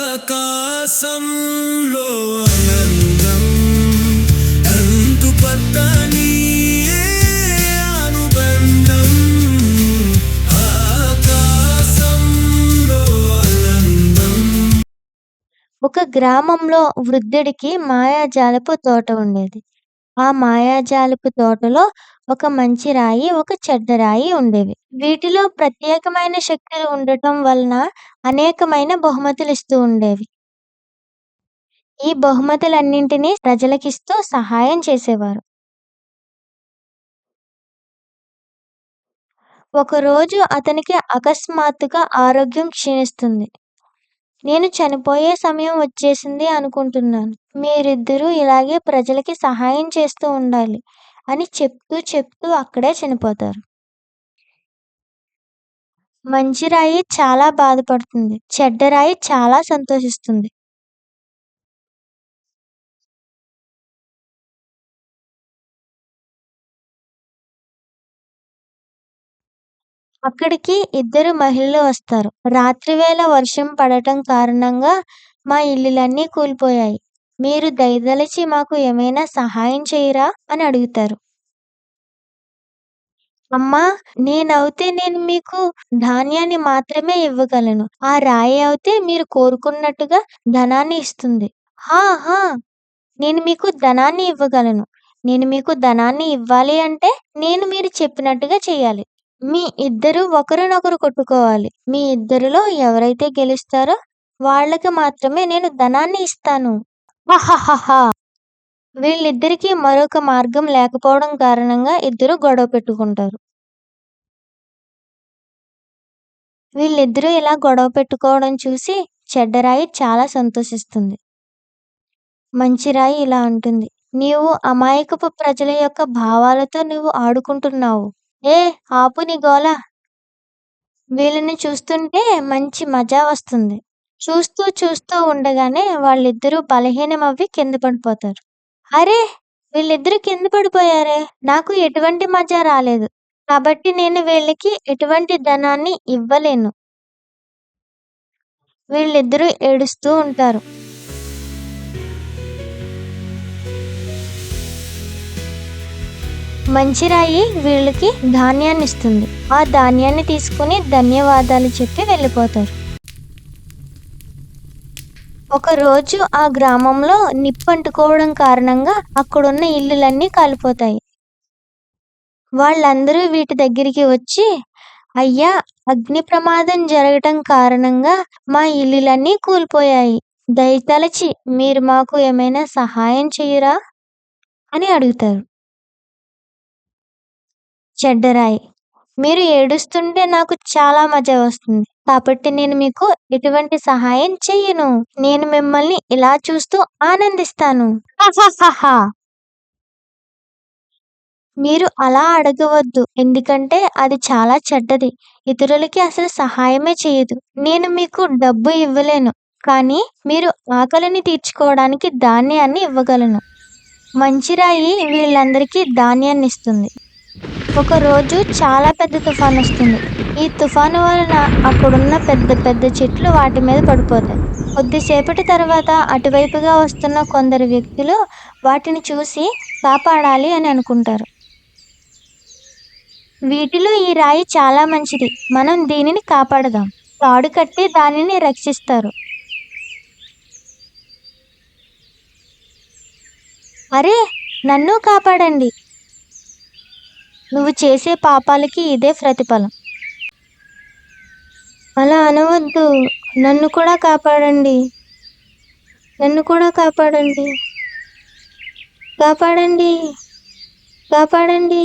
ఆకాశంలో ఆనందం అంతుపట్టని అనుబంధం. ఆకాశంలో ఆనందం. ఒక గ్రామంలో వృద్ధుడికి మాయాజాలపు తోట ఉండేది. ఆ మాయాజాలపు తోటలో ఒక మంచి రాయి, ఒక చెడ్డ రాయి ఉండేవి. వీటిలో ప్రత్యేకమైన శక్తులు ఉండటం వలన అనేకమైన బహుమతులిస్తూ ఉండేవి. ఈ బహుమతులన్నింటినీ ప్రజలకిస్తూ సహాయం చేసేవారు. ఒకరోజు అతనికి అకస్మాత్తుగా ఆరోగ్యం క్షీణిస్తుంది. నేను చనిపోయే సమయం వచ్చేసింది అనుకుంటున్నాను. మీరిద్దరూ ఇలాగే ప్రజలకి సహాయం చేస్తూ ఉండాలి అని చెప్తూ అక్కడే చనిపోతారు. మంచి రాయి చాలా బాధపడుతుంది. చెడ్డ రాయి చాలా సంతోషిస్తుంది. అక్కడికి ఇద్దరు మహిళలు వస్తారు. రాత్రివేళ వర్షం పడటం కారణంగా మా ఇల్లులన్నీ కూలిపోయాయి. మీరు దయదలిచి మాకు ఏమైనా సహాయం చేయరా అని అడుగుతారు. అమ్మా, నేను మీకు ధాన్యాన్ని మాత్రమే ఇవ్వగలను. ఆ రాయి అయితే మీరు కోరుకున్నట్టుగా ధనాన్ని ఇస్తుంది. హా! హా! నేను మీకు ధనాన్ని ఇవ్వగలను. నేను మీకు ధనాన్ని ఇవ్వాలి అంటే నేను మీరు చెప్పినట్టుగా చేయాలి. మీ ఇద్దరూ ఒకరినొకరు కొట్టుకోవాలి. మీ ఇద్దరిలో ఎవరైతే గెలుస్తారో వాళ్ళకి మాత్రమే నేను ధనాన్ని ఇస్తాను. హహహహా! వీళ్ళిద్దరికీ మరొక మార్గం లేకపోవడం కారణంగా ఇద్దరు గొడవ పెట్టుకుంటారు. వీళ్ళిద్దరూ ఇలా గొడవ పెట్టుకోవడం చూసి చెడ్డరాయి చాలా సంతోషిస్తుంది. మంచి రాయి ఇలా అంటుంది. నీవు అమాయకపు ప్రజల యొక్క భావాలతో నువ్వు ఆడుకుంటున్నావు. ఏ ఆపు నీ గోల. వీళ్ళని చూస్తుంటే మంచి మజా వస్తుంది. చూస్తూ ఉండగానే వాళ్ళిద్దరూ బలహీనమవ్వి కింద పడిపోతారు. అరే! వీళ్ళిద్దరూ కింద పడిపోయారే! నాకు ఎటువంటి మజా రాలేదు. కాబట్టి నేను వీళ్ళకి ఎటువంటి ధనాన్ని ఇవ్వలేను. వీళ్ళిద్దరూ ఏడుస్తూ ఉంటారు. మంచి రాయి వీళ్ళకి ధాన్యాన్నిస్తుంది. ఆ ధాన్యాన్ని తీసుకుని ధన్యవాదాలు చెప్పి వెళ్ళిపోతారు. ఒకరోజు ఆ గ్రామంలో నిప్పంటుకోవడం కారణంగా అక్కడున్న ఇల్లులన్నీ కాలిపోతాయి. వాళ్ళందరూ వీటి దగ్గరికి వచ్చి, అయ్యా, అగ్ని ప్రమాదం జరగటం కారణంగా మా ఇల్లులన్నీ కూలిపోయాయి. దయతలచి మీరు మాకు ఏమైనా సహాయం చెయ్యరా అని అడుగుతారు. చెడ్డరాయి, మీరు ఏడుస్తుంటే నాకు చాలా మజా వస్తుంది. కాబట్టి నేను మీకు ఎటువంటి సహాయం చెయ్యను. నేను మిమ్మల్ని ఇలా చూస్తూ ఆనందిస్తాను. హహహహా! మీరు అలా అడగవద్దు. ఎందుకంటే అది చాలా చెడ్డది. ఇతరులకి అసలు సహాయమే చేయదు. నేను మీకు డబ్బు ఇవ్వలేను. కానీ మీరు ఆకలిని తీర్చుకోవడానికి ధాన్యాన్ని ఇవ్వగలను. మంచి రాయి వీళ్ళందరికీ ధాన్యాన్నిస్తుంది. ఒకరోజు చాలా పెద్ద తుఫానొస్తుంది. ఈ తుఫాను వలన అక్కడున్న పెద్ద పెద్ద చెట్లు వాటి మీద పడిపోతాయి. కొద్దిసేపటి తర్వాత అటువైపుగా వస్తున్న కొందరు వ్యక్తులు వాటిని చూసి కాపాడాలి అని అనుకుంటారు. వీటిలో ఈ రాయి చాలా మంచిది. మనం దీనిని కాపాడదాం. తాడు కట్టి దానిని రక్షిస్తారు. అరే! నన్ను కాపాడండి. నువ్వు చేసే పాపాలకి ఇదే ప్రతిఫలం. అలా అనవద్దు. నన్ను కూడా కాపాడండి. నన్ను కూడా కాపాడండి. కాపాడండి. కాపాడండి.